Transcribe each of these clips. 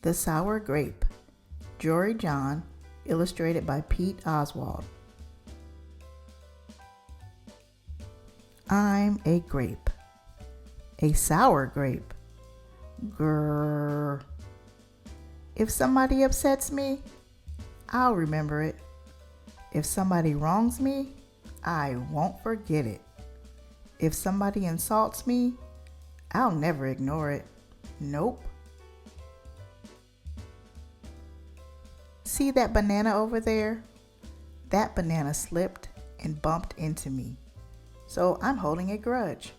The Sour Grape, Jory John, illustrated by Pete Oswald. I'm a grape, a sour grape. Grrr. If somebody upsets me, I'll remember it. If somebody wrongs me, I won't forget it. If somebody insults me, I'll never ignore it. Nope. See that banana over there? That banana slipped and bumped into me, so I'm holding a grudge.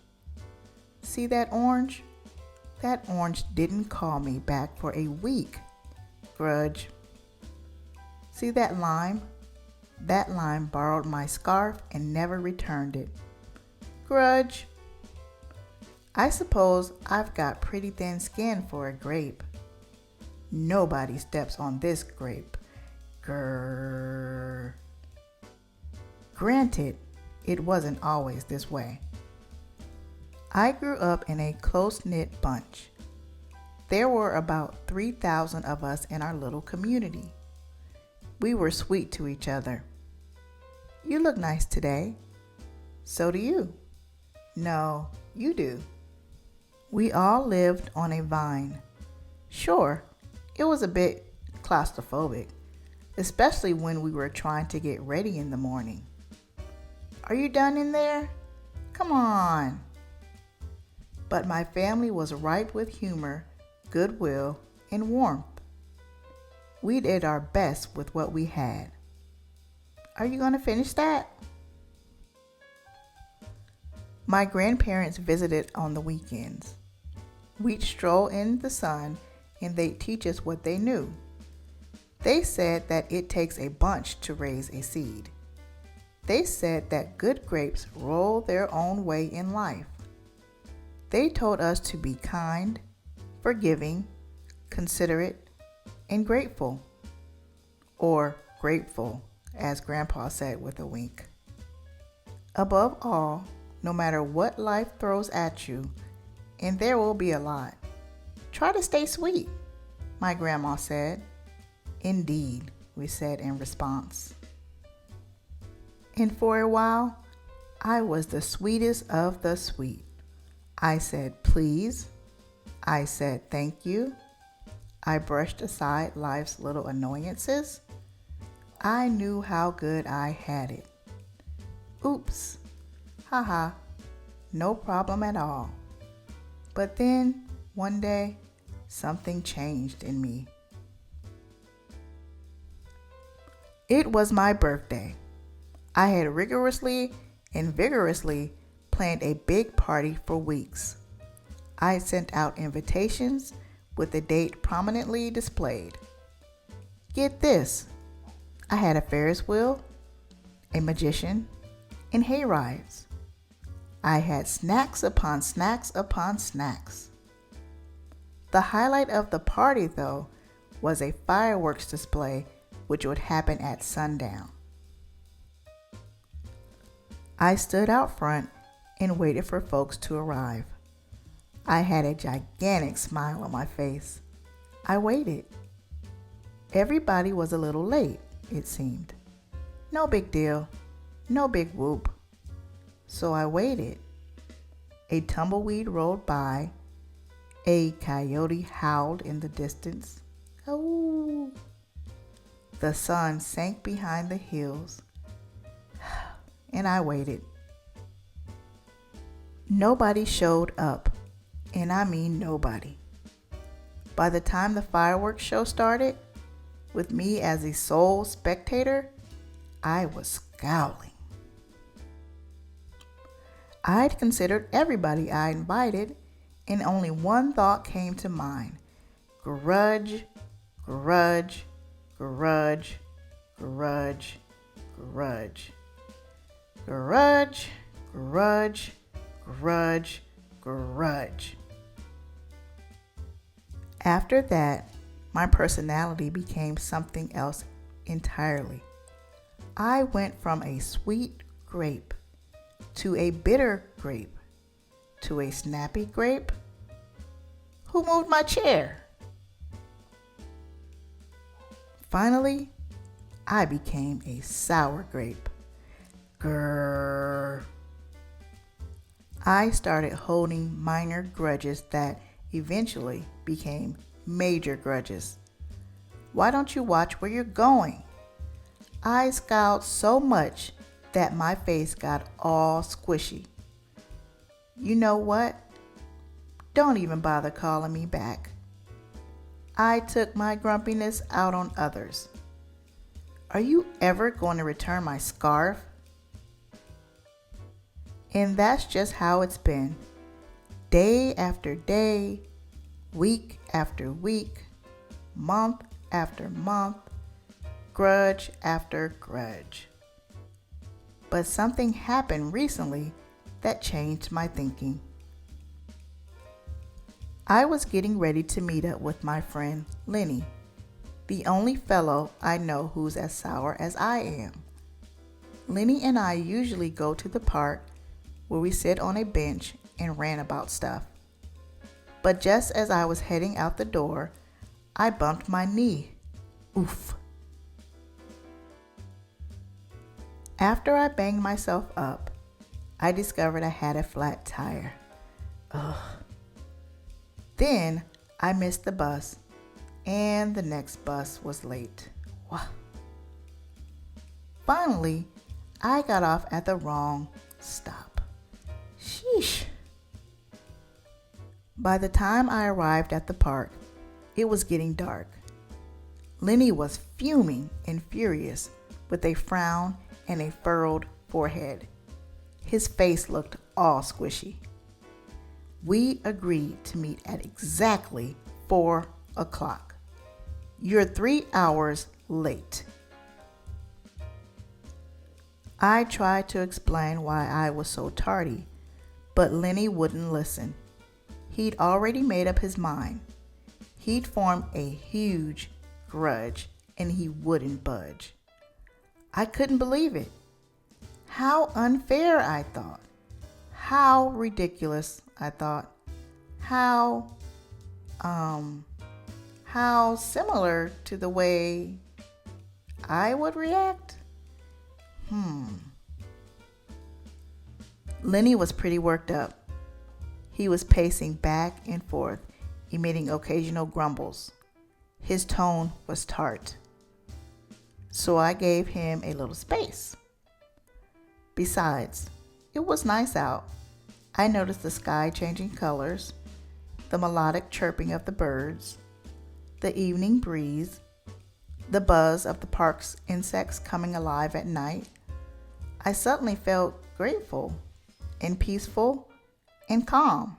See that orange? That orange didn't call me back for a week. Grudge. See that lime? That lime borrowed my scarf and never returned it. Grudge. I suppose I've got pretty thin skin for a grape. Nobody steps on this grape. Grrr. Granted, it wasn't always this way. I grew up in a close-knit bunch. There were about 3,000 of us in our little community. We were sweet to each other. You look nice today. So do you. No, you do. We all lived on a vine. Sure, it was a bit claustrophobic, especially when we were trying to get ready in the morning. Are you done in there? Come on. But my family was ripe with humor, goodwill, and warmth. We did our best with what we had. Are you going to finish that? My grandparents visited on the weekends. We'd stroll in the sun and they'd teach us what they knew. They said that it takes a bunch to raise a seed. They said that good grapes roll their own way in life. They told us to be kind, forgiving, considerate, and grateful. Or grateful, as Grandpa said with a wink. Above all, no matter what life throws at you, and there will be a lot, try to stay sweet, my grandma said. Indeed, we said in response. And for a while, I was the sweetest of the sweet. I said please. I said thank you. I brushed aside life's little annoyances. I knew how good I had it. Oops. Haha. No problem at all. But then, one day, something changed in me. It was my birthday. I had rigorously and vigorously planned a big party for weeks. I sent out invitations with the date prominently displayed. Get this, I had a Ferris wheel, a magician, and hay rides. I had snacks upon snacks upon snacks. The highlight of the party, though, was a fireworks display which would happen at sundown. I stood out front and waited for folks to arrive. I had a gigantic smile on my face. I waited. Everybody was a little late, it seemed. No big deal, no big whoop. So I waited. A tumbleweed rolled by. A coyote howled in the distance. Oh! The sun sank behind the hills, and I waited. Nobody showed up, and I mean nobody. By the time the fireworks show started, with me as a sole spectator, I was scowling. I'd considered everybody I invited, and only one thought came to mind. Grudge, grudge, grudge, grudge, grudge. Grudge, grudge, grudge, grudge. After that, my personality became something else entirely. I went from a sweet grape to a bitter grape to a snappy grape. Who moved my chair? Finally, I became a sour grape. Grrr. I started holding minor grudges that eventually became major grudges. Why don't you watch where you're going? I scowled so much that my face got all squishy. You know what? Don't even bother calling me back. I took my grumpiness out on others. Are you ever going to return my scarf? And that's just how it's been. Day after day, week after week, month after month, grudge after grudge. But something happened recently that changed my thinking. I was getting ready to meet up with my friend Lenny, the only fellow I know who's as sour as I am. Lenny and I usually go to the park where we sit on a bench and rant about stuff. But just as I was heading out the door, I bumped my knee. Oof. After I banged myself up, I discovered I had a flat tire. Ugh. Then I missed the bus, and the next bus was late. Wah. Finally, I got off at the wrong stop. Sheesh. By the time I arrived at the park, it was getting dark. Lenny was fuming and furious with a frown and a furrowed forehead. His face looked all squishy. We agreed to meet at exactly 4 o'clock. You're 3 hours late. I tried to explain why I was so tardy, but Lenny wouldn't listen. He'd already made up his mind. He'd formed a huge grudge, and he wouldn't budge. I couldn't believe it. How unfair, I thought. How ridiculous, I thought. How similar to the way I would react? Lenny was pretty worked up. He was pacing back and forth, emitting occasional grumbles. His tone was tart. So I gave him a little space. Besides, it was nice out. I noticed the sky changing colors, the melodic chirping of the birds, the evening breeze, the buzz of the park's insects coming alive at night. I suddenly felt grateful and peaceful and calm.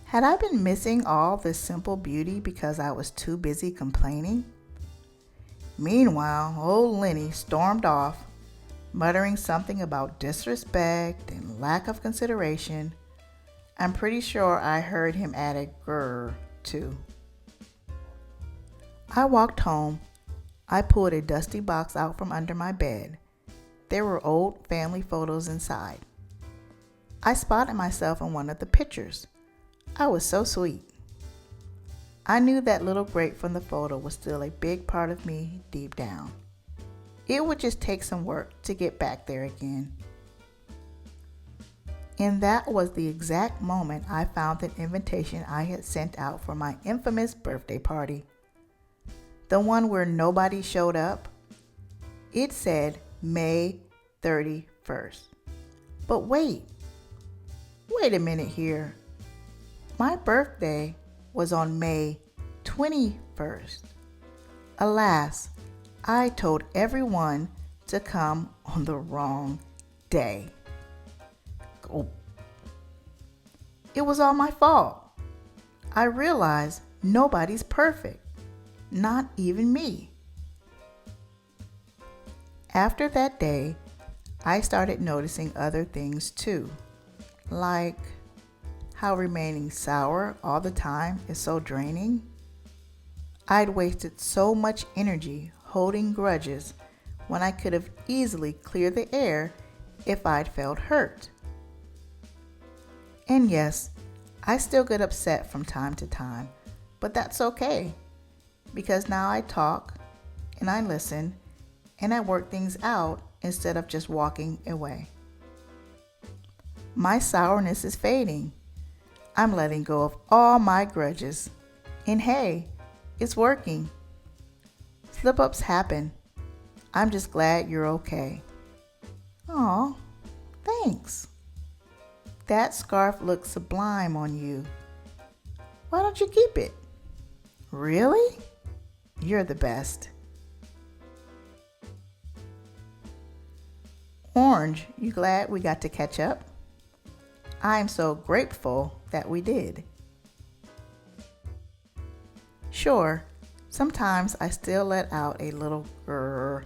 Had I been missing all this simple beauty because I was too busy complaining? Meanwhile, old Lenny stormed off, muttering something about disrespect and lack of consideration. I'm pretty sure I heard him add a grrr too. I walked home. I pulled a dusty box out from under my bed. There were old family photos inside. I spotted myself in one of the pictures. I was so sweet. I knew that little grape from the photo was still a big part of me deep down. It would just take some work to get back there again. And that was the exact moment I found an invitation I had sent out for my infamous birthday party. The one where nobody showed up. It said May 31st. But wait a minute here. My birthday was on May 21st. Alas, I told everyone to come on the wrong day. Oh. It was all my fault. I realized nobody's perfect, not even me. After that day, I started noticing other things too, like how remaining sour all the time is so draining. I'd wasted so much energy holding grudges when I could have easily cleared the air if I'd felt hurt. And yes, I still get upset from time to time, but that's okay. because now I talk and I listen and I work things out instead of just walking away. My sourness is fading. I'm letting go of all my grudges. And hey, it's working. Slip-ups happen. I'm just glad you're okay. Aw, thanks. That scarf looks sublime on you. Why don't you keep it? Really? You're the best. Orange, you glad we got to catch up? I'm so grateful that we did. Sure, sometimes I still let out a little grrr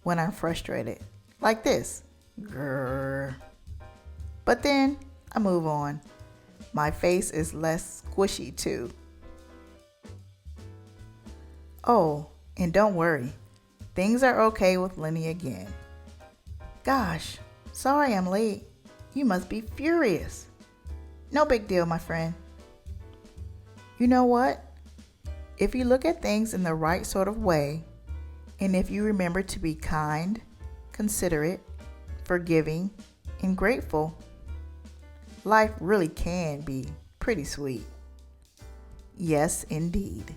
when I'm frustrated, like this, grrr. But then I move on. My face is less squishy too. Oh, and don't worry, things are okay with Lenny again. Gosh, sorry I'm late. You must be furious. No big deal, my friend. You know what? If you look at things in the right sort of way, and if you remember to be kind, considerate, forgiving, and grateful, life really can be pretty sweet. Yes, indeed.